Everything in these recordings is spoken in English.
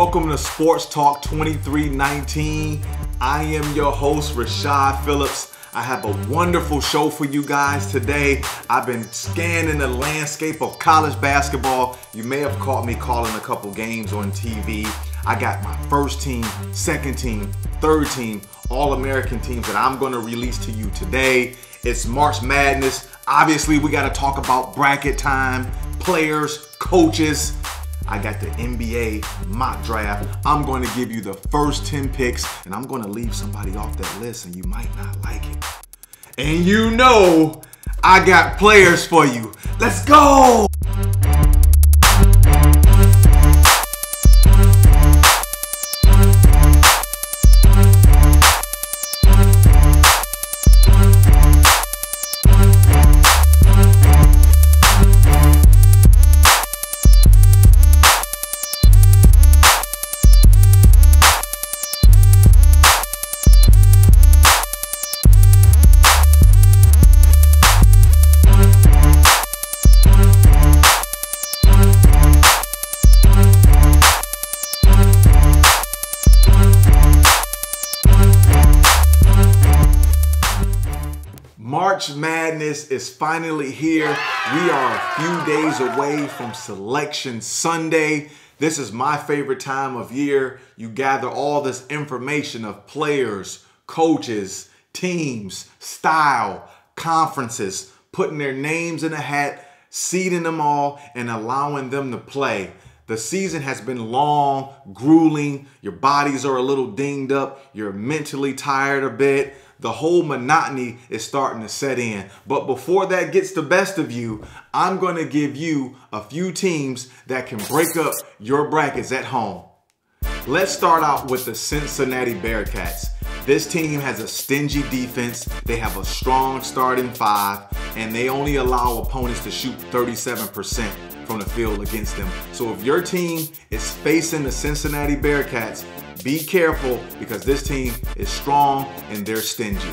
welcome to Sports Talk 2319. I am your host, Rashad Phillips. I have a wonderful show for you guys today. I've been scanning the landscape of college basketball. You may have caught me calling a couple games on TV. I got my first team, second team, third team, All-American teams that I'm going to release to you today. It's March Madness. Obviously, we got to talk about bracket time, players, coaches. I got the NBA mock draft. I'm going to give you the first 10 picks, and I'm going to leave somebody off that list, and you might not like it. And you know I got players for you. Let's go! March Madness is finally here. We are a few days away from Selection Sunday. This is my favorite time of year. You gather all this information of players, coaches, teams, style, conferences, putting their names in a hat, seeding them all, and allowing them to play. The season has been long, grueling. Your bodies are a little dinged up. You're mentally tired a bit. The whole monotony is starting to set in. But before that gets the best of you, I'm going to give you a few teams that can break up your brackets at home. Let's start out with the Cincinnati Bearcats. This team has a stingy defense. They have a strong starting five, and they only allow opponents to shoot 37% from the field against them. So if your team is facing the Cincinnati Bearcats, be careful because this team is strong and they're stingy.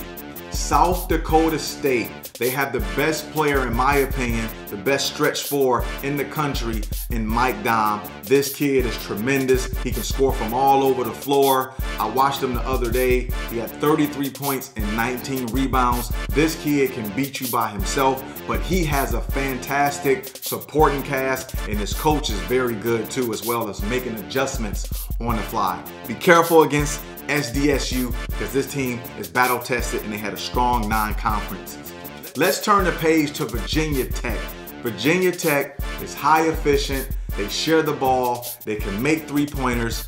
South Dakota State, they have the best player, in my opinion, the best stretch four in the country in Mike Dom. This kid is tremendous. He can score from all over the floor. I watched him the other day. He had 33 points and 19 rebounds. This kid can beat you by himself, but he has a fantastic supporting cast, and his coach is very good too, as well as making adjustments on the fly. Be careful against SDSU because this team is battle tested and they had a strong non-conferences. Let's turn the page to Virginia Tech. Virginia Tech is high efficient. They share the ball. They can make three-pointers.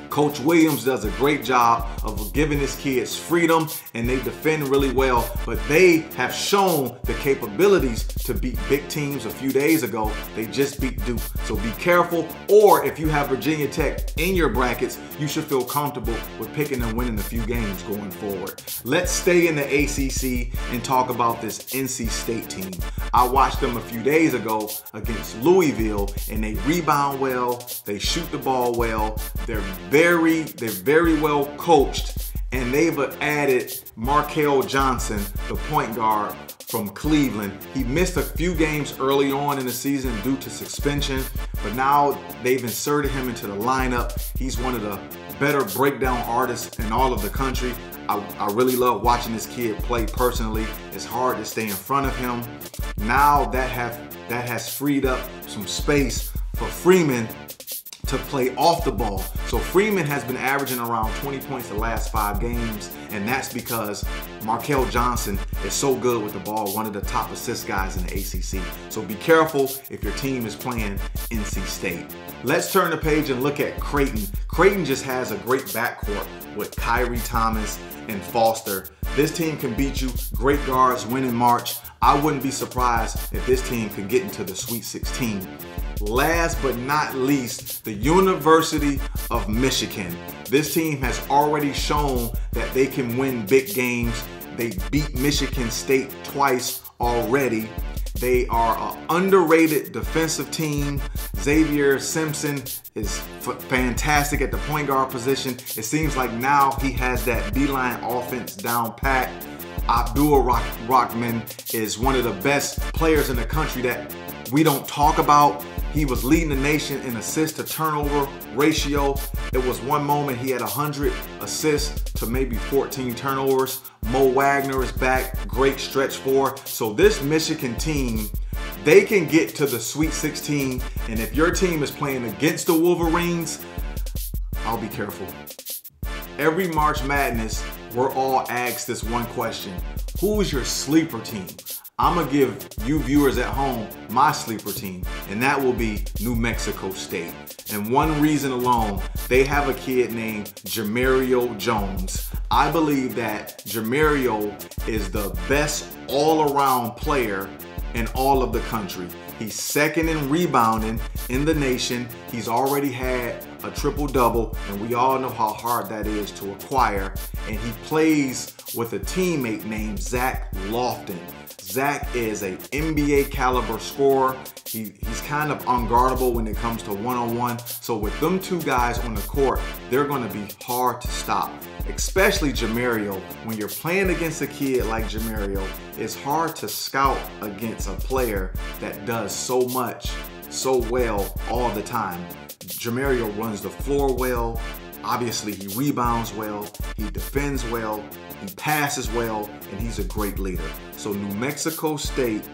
Coach Williams does a great job of giving his kids freedom, and they defend really well, but they have shown the capabilities to beat big teams a few days ago. They just beat Duke. So be careful, or if you have Virginia Tech in your brackets, you should feel comfortable with picking and winning a few games going forward. Let's stay in the ACC and talk about this NC State team. I watched them a few days ago against Louisville, and they rebound well, they shoot the ball well, they're very well coached, and they've added Markel Johnson, the point guard from Cleveland. He missed a few games early on in the season due to suspension, but now they've inserted him into the lineup. He's one of the better breakdown artists in all of the country. I really love watching this kid play personally. It's hard to stay in front of him. Now that has freed up some space for Freeman to play off the ball. So Freeman has been averaging around 20 points the last 5 games, and that's because Markel Johnson is so good with the ball, one of the top assist guys in the ACC. So be careful if your team is playing NC State. Let's turn the page and look at Creighton. Creighton just has a great backcourt with Kyrie Thomas and Foster. This team can beat you. Great guards win in March. I wouldn't be surprised if this team could get into the Sweet 16. Last but not least, the University of Michigan. This team has already shown that they can win big games. They beat Michigan State twice already. They are an underrated defensive team. Xavier Simpson is fantastic at the point guard position. It seems like now he has that beeline offense down pat. Abdul Rahman is one of the best players in the country that we don't talk about. He was leading the nation in assist to turnover ratio. It was one moment he had 100 assists to maybe 14 turnovers. Mo Wagner is back, great stretch four. So this Michigan team, they can get to the Sweet 16. And if your team is playing against the Wolverines, I'll be careful. Every March Madness, we're all asked this one question: who is your sleeper team? I'm gonna give you viewers at home my sleeper team, and that will be New Mexico State. And one reason alone, they have a kid named Jamario Jones. I believe that Jamario is the best all-around player in all of the country. He's second in rebounding in the nation. He's already had a triple-double, and we all know how hard that is to acquire. And he plays with a teammate named Zach Lofton. Zach is an NBA caliber scorer. He's kind of unguardable when it comes to one-on-one. So with them two guys on the court, they're gonna be hard to stop. Especially Jamario. When you're playing against a kid like Jamario, it's hard to scout against a player that does so much, so well all the time. Jamario runs the floor well. Obviously, he rebounds well, he defends well, he passes well, and he's a great leader. So New Mexico State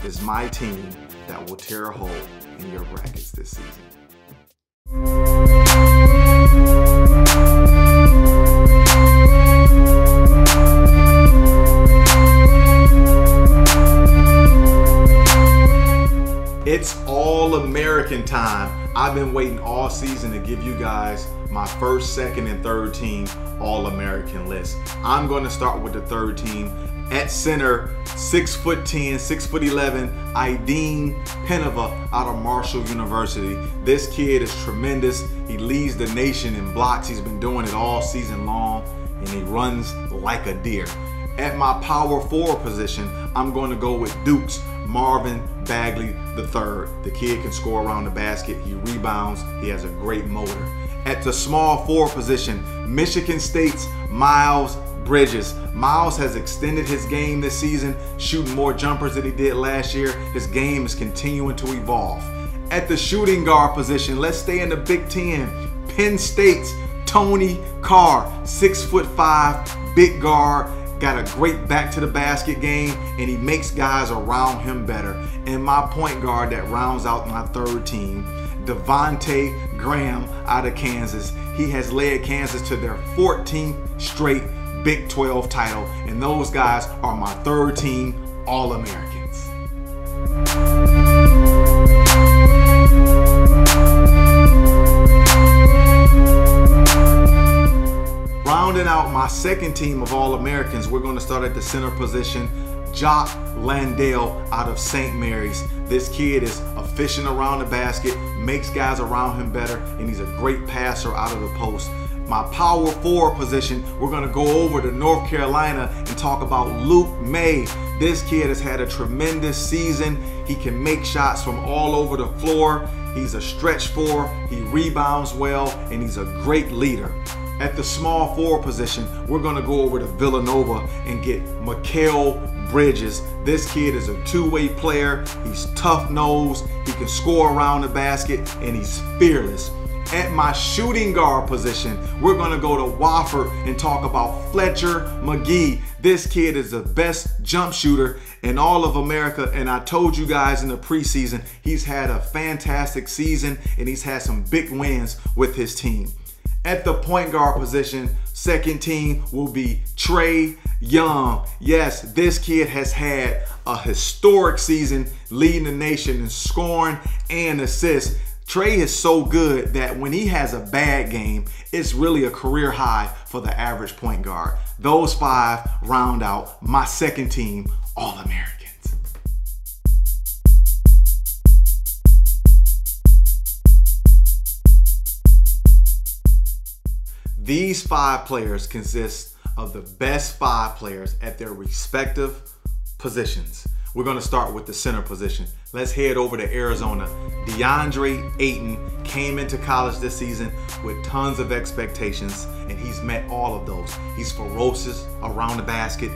is my team that will tear a hole in your brackets this season. It's All-American time. I've been waiting all season to give you guys my first, second, and third team All-American list. I'm going to start with the third team. At center, 6'10", 6'11", Aideen Penava out of Marshall University. This kid is tremendous. He leads the nation in blocks. He's been doing it all season long, and he runs like a deer. At my power forward position, I'm going to go with Duke's Marvin Bagley III. The kid can score around the basket. He rebounds. He has a great motor. At the small forward position, Michigan State's Miles Bridges. Miles has extended his game this season, shooting more jumpers than he did last year. His game is continuing to evolve. At the shooting guard position, let's stay in the Big Ten. Penn State's Tony Carr, 6'5", big guard. Got a great back to the basket game, and he makes guys around him better. And my point guard that rounds out my third team, Devontae Graham out of Kansas. He has led Kansas to their 14th straight Big 12 title, and those guys are my third team All-Americans. Rounding out my second team of All-Americans, we're going to start at the center position. Jock Landale out of St. Mary's. This kid is efficient around the basket, makes guys around him better, and he's a great passer out of the post. My power forward position, we're going to go over to North Carolina and talk about Luke May. This kid has had a tremendous season. He can make shots from all over the floor. He's a stretch four. He rebounds well, and he's a great leader. At the small forward position, we're going to go over to Villanova and get Mikal Bridges. This kid is a two-way player. He's tough-nosed. He can score around the basket, and he's fearless. At my shooting guard position, we're going to go to Wofford and talk about Fletcher McGee. This kid is the best jump shooter in all of America, and I told you guys in the preseason, he's had a fantastic season, and he's had some big wins with his team. At the point guard position, second team will be Trae Young. Yes, this kid has had a historic season leading the nation in scoring and assists. Trae is so good that when he has a bad game, it's really a career high for the average point guard. Those five round out my second team All-Americans. These five players consist of the best five players at their respective positions. We're going to start with the center position. Let's head over to Arizona. DeAndre Ayton came into college this season with tons of expectations, and he's met all of those. He's ferocious around the basket,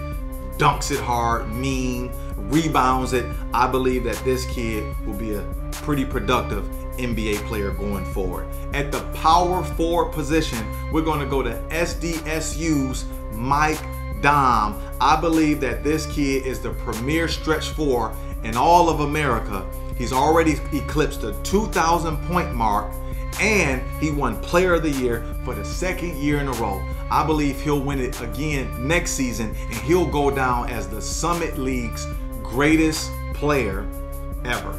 dunks it hard, mean, rebounds it. I believe that this kid will be a pretty productive NBA player going forward. At the power forward position, we're going to go to SDSU's Mike Dom. I believe that this kid is the premier stretch four in all of America. He's already eclipsed the 2,000 point mark, and he won Player of the Year for the second year in a row. I believe he'll win it again next season, and he'll go down as the Summit League's greatest player ever.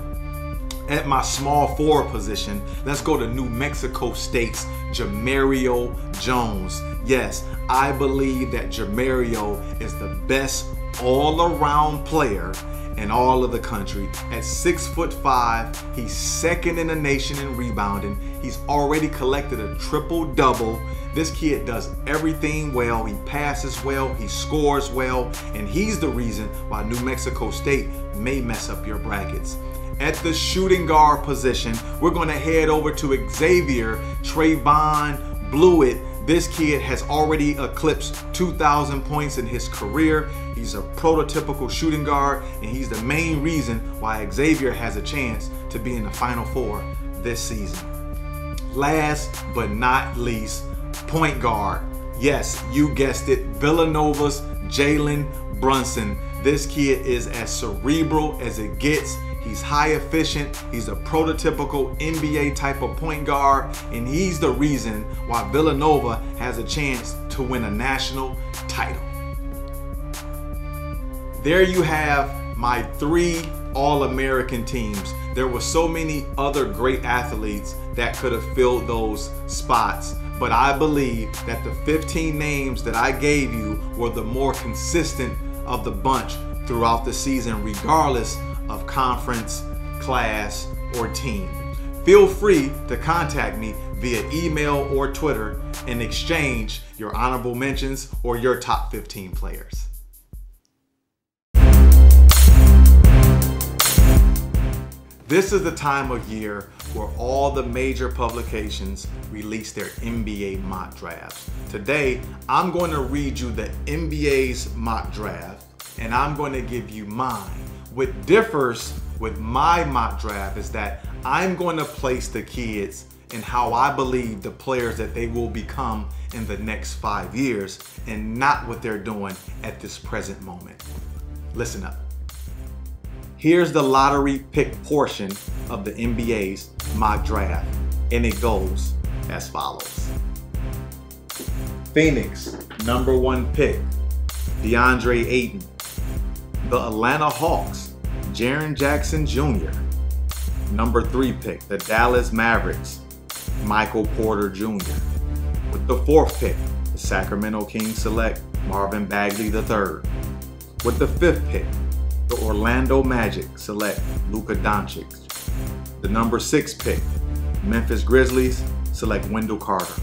At my small forward position, let's go to New Mexico State's Jamario Jones. Yes, I believe that Jamario is the best all-around player in all of the country. At 6'5", he's second in the nation in rebounding. He's already collected a triple-double. This kid does everything well. He passes well, he scores well, and he's the reason why New Mexico State may mess up your brackets. At the shooting guard position, we're going to head over to Xavier Trayvon Blewett. This kid has already eclipsed 2,000 points in his career. He's a prototypical shooting guard, and he's the main reason why Xavier has a chance to be in the Final Four this season. Last but not least, point guard. Yes, you guessed it, Villanova's Jalen Brunson. This kid is as cerebral as it gets. He's high efficient, he's a prototypical NBA type of point guard, and he's the reason why Villanova has a chance to win a national title. There you have my 3 All-American teams. There were so many other great athletes that could have filled those spots, but I believe that the 15 names that I gave you were the more consistent of the bunch throughout the season, regardless of conference, class, or team. Feel free to contact me via email or Twitter and exchange your honorable mentions or your top 15 players. This is the time of year where all the major publications release their NBA mock drafts. Today, I'm going to read you the NBA's mock draft, and I'm going to give you mine. What differs with my mock draft is that I'm going to place the kids in how I believe the players that they will become in the next 5 years, and not what they're doing at this present moment. Listen up. Here's the lottery pick portion of the NBA's mock draft, and it goes as follows. Phoenix, number 1 pick, DeAndre Ayton. The Atlanta Hawks, Jaren Jackson Jr. Number 3 pick, the Dallas Mavericks, Michael Porter Jr. With the 4th pick, the Sacramento Kings select Marvin Bagley III. With the 5th pick, the Orlando Magic select Luka Doncic. The number 6 pick, Memphis Grizzlies select Wendell Carter.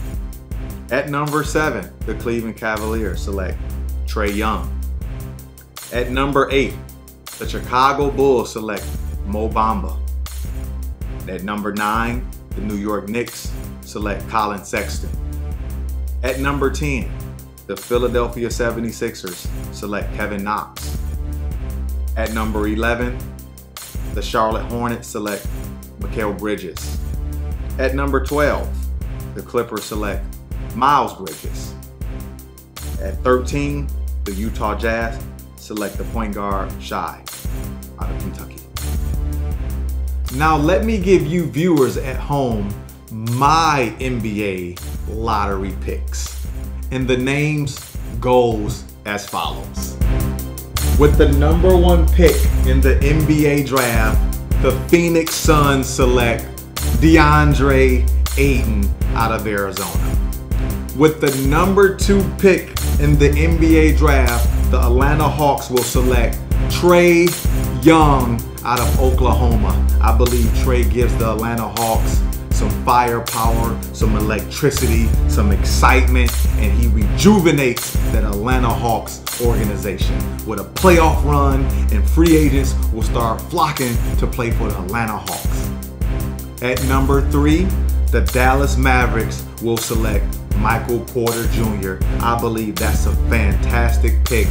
At number 7, the Cleveland Cavaliers select Trae Young. At number 8, the Chicago Bulls select Mo Bamba. At number 9, the New York Knicks select Colin Sexton. At number 10, the Philadelphia 76ers select Kevin Knox. At number 11, the Charlotte Hornets select Mikal Bridges. At number 12, the Clippers select Miles Bridges. At 13, the Utah Jazz select the point guard Shai out of Kentucky. Now let me give you viewers at home my NBA lottery picks. And the names goes as follows. With the number 1 pick in the NBA draft, the Phoenix Suns select DeAndre Ayton out of Arizona. With the number 2 pick in the NBA draft, the Atlanta Hawks will select Trae Young out of Oklahoma. I believe Trae gives the Atlanta Hawks some firepower, some electricity, some excitement, and he rejuvenates that Atlanta Hawks organization. With a playoff run, and free agents will start flocking to play for the Atlanta Hawks. At number 3, the Dallas Mavericks will select Michael Porter Jr. I believe that's a fantastic pick.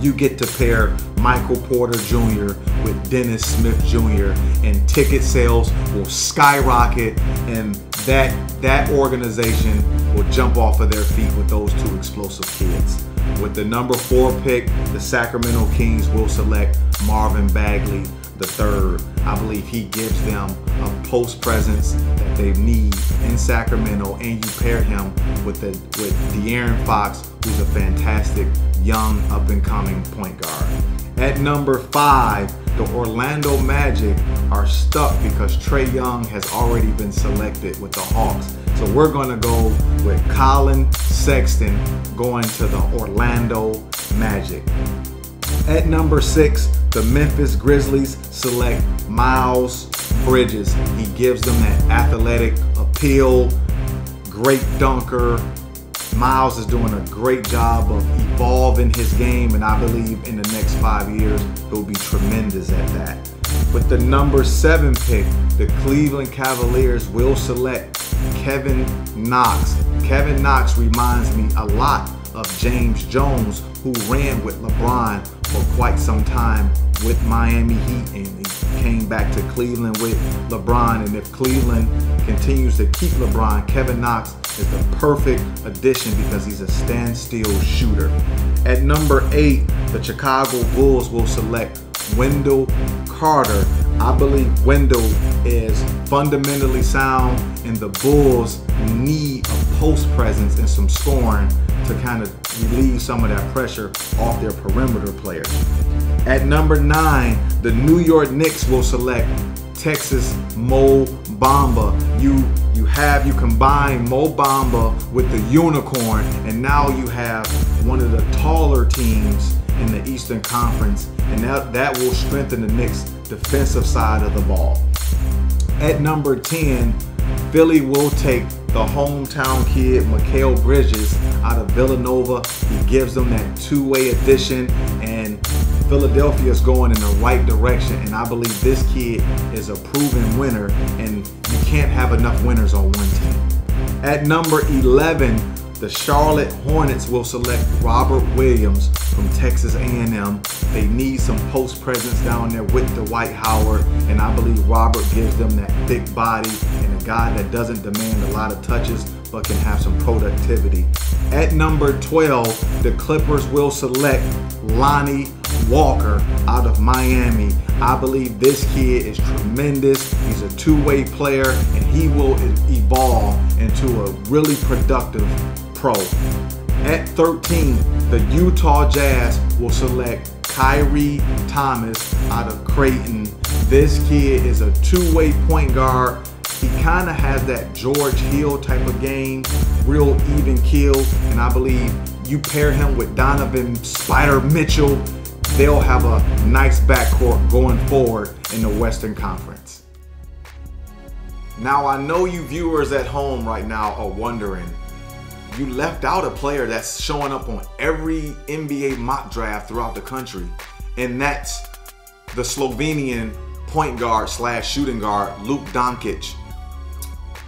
You get to pair Michael Porter Jr. with Dennis Smith Jr. and ticket sales will skyrocket, and that organization will jump off of their feet with those two explosive kids. With the number 4 pick, the Sacramento Kings will select Marvin Bagley III. I believe he gives them a post presence that they need in Sacramento, and you pair him with De'Aaron Fox, who's a fantastic young up-and-coming point guard. At number 5, the Orlando Magic are stuck because Trae Young has already been selected with the Hawks. So we're going to go with Colin Sexton going to the Orlando Magic. At number 6, the Memphis Grizzlies select Miles Bridges. He gives them that athletic appeal, great dunker. Miles is doing a great job of evolving his game, and I believe in the next 5 years, he'll be tremendous at that. With the number 7 pick, the Cleveland Cavaliers will select Kevin Knox. Kevin Knox reminds me a lot of James Jones, who ran with LeBron for quite some time with Miami Heat, and he came back to Cleveland with LeBron. And if Cleveland continues to keep LeBron, Kevin Knox is the perfect addition because he's a standstill shooter. At number 8, the Chicago Bulls will select Wendell Carter. I believe Wendell is fundamentally sound, and the Bulls need a post presence and some scoring to kind of relieve some of that pressure off their perimeter players. At number 9, the New York Knicks will select Texas Mo Bamba. You combine Mo Bamba with the unicorn, and now you have one of the taller teams in the Eastern Conference, and that will strengthen the Knicks' defensive side of the ball. At number 10, Philly will take the hometown kid, Mikal Bridges, out of Villanova. He gives them that two-way addition, and Philadelphia is going in the right direction, and I believe this kid is a proven winner, and you can't have enough winners on one team. At number 11, the Charlotte Hornets will select Robert Williams from Texas A&M. They need some post presence down there with Dwight Howard, and I believe Robert gives them that big body and a guy that doesn't demand a lot of touches but can have some productivity. At number 12, the Clippers will select Lonnie Walker out of Miami. I believe this kid is tremendous. He's a two-way player, and he will evolve into a really productive pro. At 13, the Utah Jazz will select Kyrie Thomas out of Creighton. This kid is a two-way point guard. He kind of has that George Hill type of game, real even keel, and I believe you pair him with Donovan Spider Mitchell, they'll have a nice backcourt going forward in the Western Conference. Now, I know you viewers at home right now are wondering, you left out a player that's showing up on every NBA mock draft throughout the country, and that's the Slovenian point guard slash shooting guard, Luka Doncic,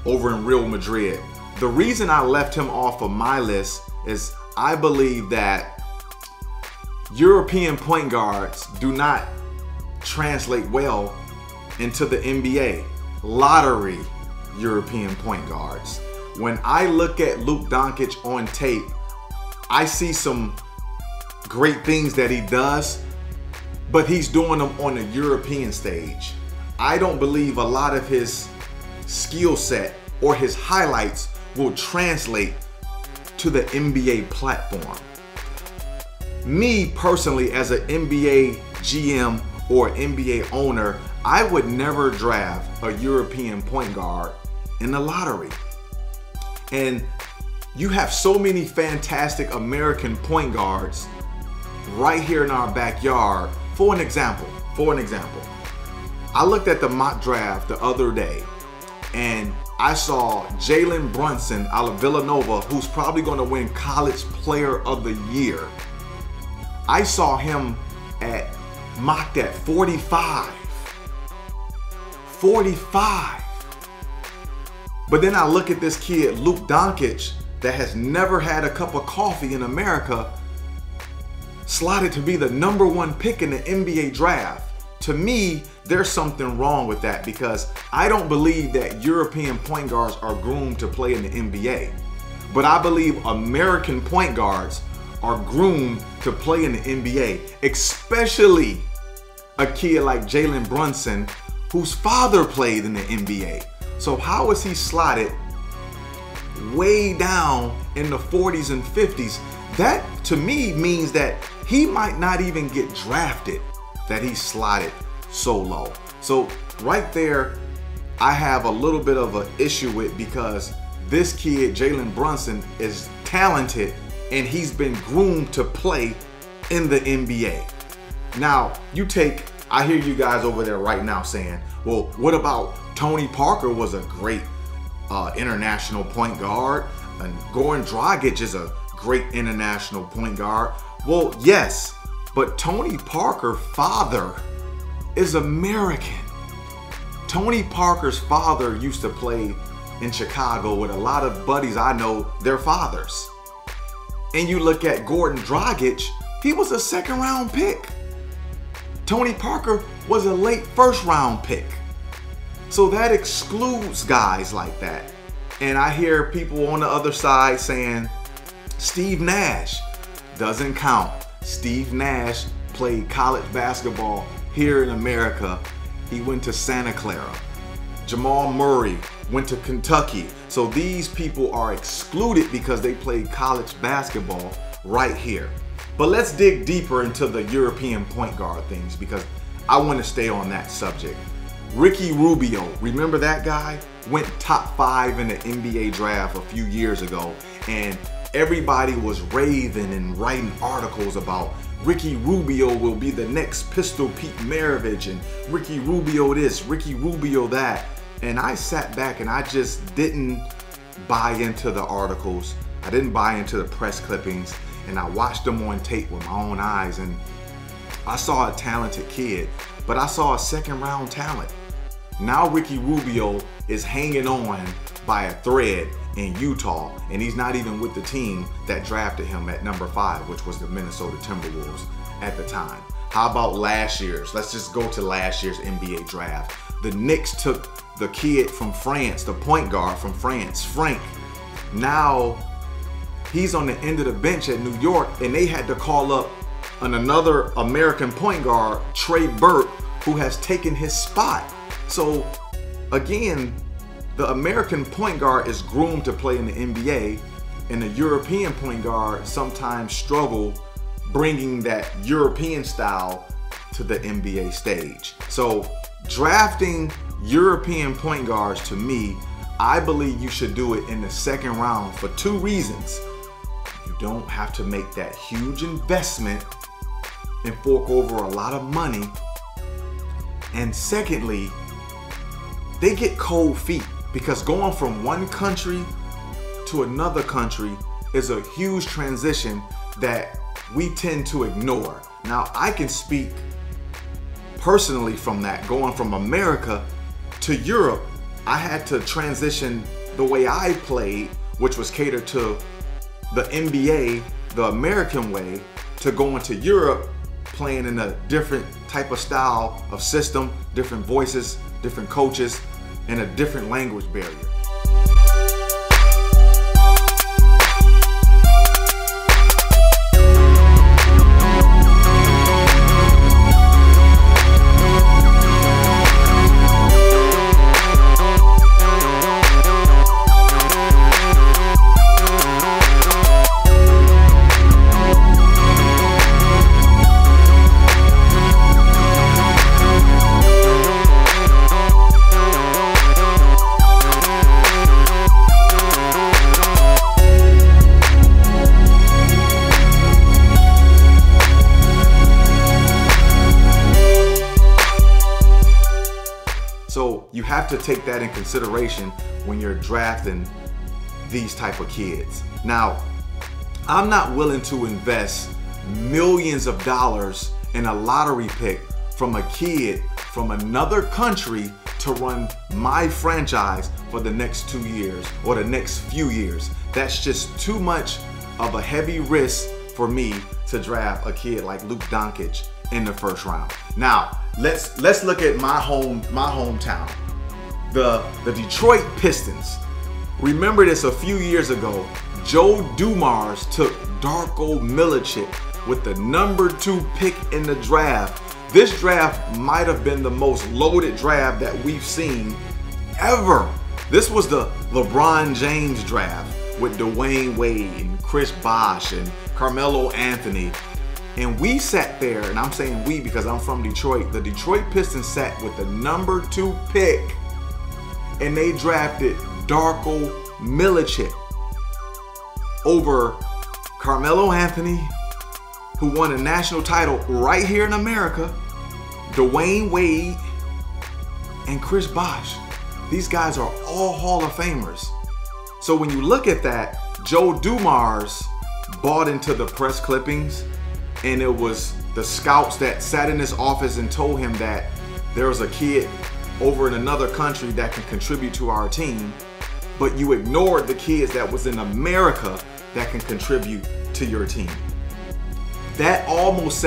over in Real Madrid. The reason I left him off of my list is I believe that European point guards do not translate well into the NBA. Lottery European point guards. When I look at Luka Doncic on tape, I see some great things that he does, but he's doing them on a European stage. I don't believe a lot of his skill set or his highlights will translate to the NBA platform. Me personally, as an NBA GM or NBA owner, I would never draft a European point guard in the lottery. And you have so many fantastic American point guards right here in our backyard. For an example, I looked at the mock draft the other day, and I saw Jalen Brunson out of Villanova, who's probably going to win College Player of the Year. I saw him mocked at 45. 45. But then I look at this kid, Luka Doncic, that has never had a cup of coffee in America, slotted to be the #1 pick in the NBA draft. To me, there's something wrong with that because I don't believe that European point guards are groomed to play in the NBA. But I believe American point guards are groomed to play in the NBA, especially a kid like Jalen Brunson, whose father played in the NBA. So how is he slotted way down in the 40s and 50s? That to me means that he might not even get drafted, that he's slotted so low. So right there, I have a little bit of an issue with, because this kid, Jalen Brunson, is talented and he's been groomed to play in the NBA. Now, I hear you guys over there right now saying, well, what about Tony Parker was a great international point guard, and Goran Dragic is a great international point guard. Well, yes, but Tony Parker's father is American. Tony Parker's father used to play in Chicago with a lot of buddies I know, their fathers. And you look at Goran Dragic, he was a 2nd round pick. Tony Parker was a late 1st round pick. So that excludes guys like that. And I hear people on the other side saying, Steve Nash doesn't count. Steve Nash played college basketball here in America. He went to Santa Clara. Jamal Murray went to Kentucky. So these people are excluded because they played college basketball right here. But let's dig deeper into the European point guard things, because I want to stay on that subject. Ricky Rubio, remember that guy? Went top 5 in the NBA draft a few years ago, and everybody was raving and writing articles about Ricky Rubio will be the next Pistol Pete Maravich, and Ricky Rubio this, Ricky Rubio that. And I sat back and I just didn't buy into the articles. I didn't buy into the press clippings, and I watched them on tape with my own eyes, and I saw a talented kid, but I saw a 2nd round talent. Now Ricky Rubio is hanging on by a thread in Utah, and he's not even with the team that drafted him at number 5, which was the Minnesota Timberwolves at the time. How about last year's? Let's just go to last year's NBA draft. The Knicks took the kid from France, the point guard from France, Frank. Now he's on the end of the bench at New York, and they had to call up another American point guard, Trey Burke, who has taken his spot. So again, the American point guard is groomed to play in the NBA, and the European point guard sometimes struggle bringing that European style to the NBA stage. So drafting European point guards, to me, I believe you should do it in the 2nd round for 2 reasons. You don't have to make that huge investment and fork over a lot of money. And secondly, they get cold feet, because going from one country to another country is a huge transition that we tend to ignore. Now, I can speak personally from that. Going from America to Europe, I had to transition the way I played, which was catered to the NBA, the American way, to going to Europe, playing in a different type of style of system, different voices, different coaches, and a different language barrier. So you have to take that in consideration when you're drafting these type of kids. Now, I'm not willing to invest millions of dollars in a lottery pick from a kid from another country to run my franchise for the next 2 years or the next few years. That's just too much of a heavy risk for me to draft a kid like Luke Doncic in the first round. Now, let's look at my hometown, the Detroit Pistons. Remember this, a few years ago, Joe Dumars took Darko Milicic with the #2 pick in the draft. This draft might have been the most loaded draft that we've seen ever. This was the LeBron James draft with Dwayne Wade and Chris Bosh and Carmelo Anthony. And we sat there, and I'm saying we because I'm from Detroit. The Detroit Pistons sat with the #2 pick, and they drafted Darko Milicic over Carmelo Anthony, who won a national title right here in America, Dwayne Wade, and Chris Bosh. These guys are all Hall of Famers. So when you look at that, Joe Dumars bought into the press clippings, and it was the scouts that sat in his office and told him that there was a kid over in another country that can contribute to our team, but you ignored the kids that was in America that can contribute to your team. That almost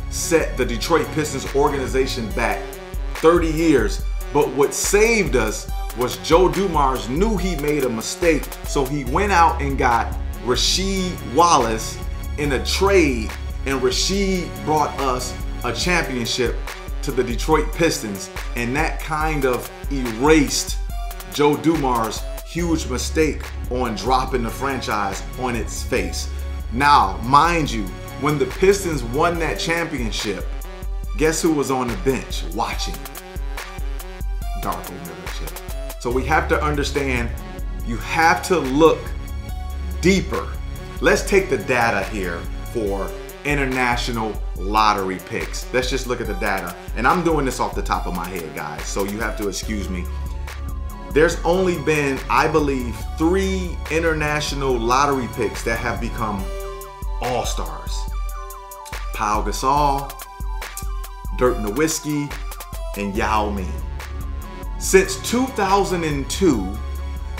set the Detroit Pistons organization back 30 years. But what saved us was Joe Dumars knew he made a mistake, so he went out and got Rasheed Wallace in a trade, and Rasheed brought us a championship to the Detroit Pistons, and that kind of erased Joe Dumars' huge mistake on dropping the franchise on its face. Now, mind you, when the Pistons won that championship, guess who was on the bench watching? Darko Milicic. So we have to understand, you have to look deeper. Let's take the data here for international lottery picks. Let's just look at the data. And I'm doing this off the top of my head, guys, so you have to excuse me. There's only been, I believe, 3 international lottery picks that have become all-stars. Pau Gasol, Dirk Nowitzki, and Yao Ming. Since 2002,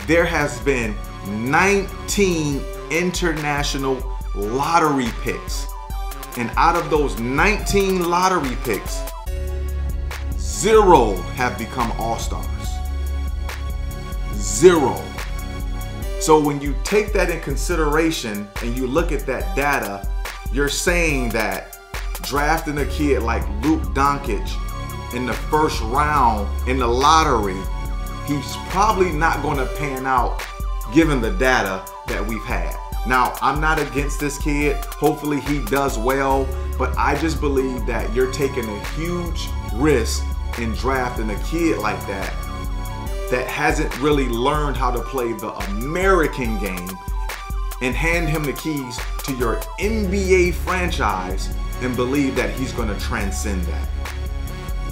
there has been 19 international lottery picks. And out of those 19 lottery picks, 0 have become all-stars. 0. So when you take that in consideration and you look at that data, you're saying that drafting a kid like Luke Doncic in the first round in the lottery, he's probably not going to pan out given the data that we've had. Now, I'm not against this kid. Hopefully he does well, but I just believe that you're taking a huge risk in drafting a kid like that hasn't really learned how to play the American game, and hand him the keys to your NBA franchise and believe that he's going to transcend that.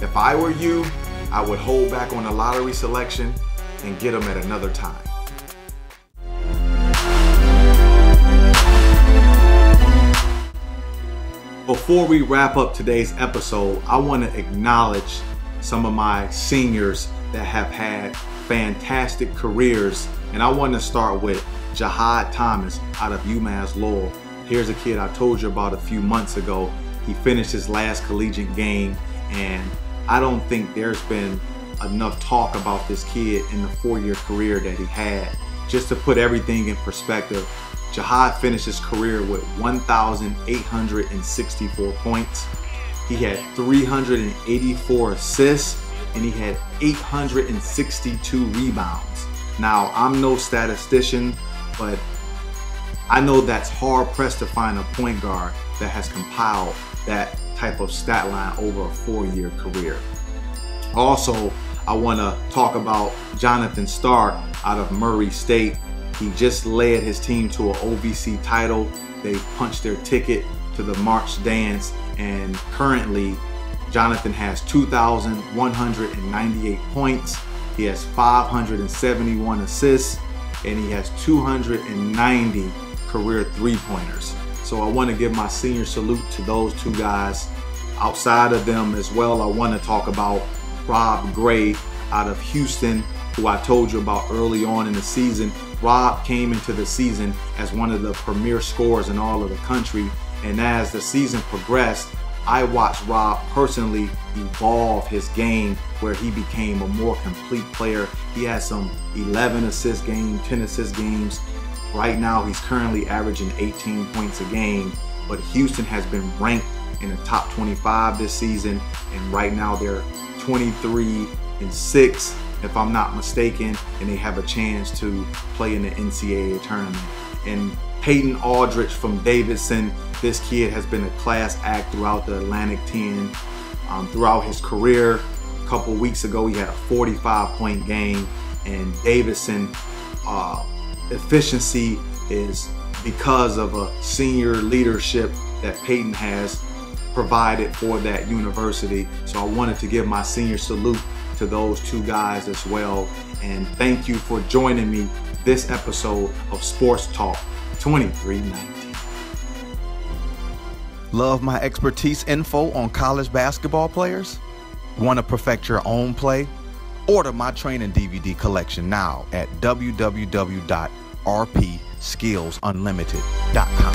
If I were you, I would hold back on the lottery selection and get him at another time. Before we wrap up today's episode, I want to acknowledge some of my seniors that have had fantastic careers, and I want to start with Jahad Thomas out of UMass Lowell. Here's a kid I told you about a few months ago. He finished his last collegiate game, and I don't think there's been enough talk about this kid in the 4-year career that he had. Just to put everything in perspective, Jahad finished his career with 1,864 points. He had 384 assists, and he had 862 rebounds. Now, I'm no statistician, but I know that's hard pressed to find a point guard that has compiled that type of stat line over a 4-year career. Also, I want to talk about Jonathan Stark out of Murray State. He just led his team to an OVC title. They punched their ticket to the March Dance, and currently Jonathan has 2,198 points. He has 571 assists, and he has 290 career three-pointers. So I want to give my senior salute to those two guys. Outside of them as well, I want to talk about Rob Gray out of Houston, who I told you about early on in the season. Rob came into the season as one of the premier scorers in all of the country, and as the season progressed, I watched Rob personally evolve his game where he became a more complete player. He has some 11 assist games, 10 assist games. Right now, he's currently averaging 18 points a game, but Houston has been ranked in the top 25 this season, and right now they're 23-6, if I'm not mistaken, and they have a chance to play in the NCAA tournament. And Peyton Aldridge from Davidson, this kid has been a class act throughout the Atlantic 10, throughout his career. A couple weeks ago, he had a 45-point game, and Davidson efficiency is because of a senior leadership that Peyton has provided for that university. So I wanted to give my senior salute to those two guys as well. And thank you for joining me this episode of Sports Talk 2319. Love my expertise info on college basketball players? Want to perfect your own play? Order my training DVD collection now at www.rpskillsunlimited.com.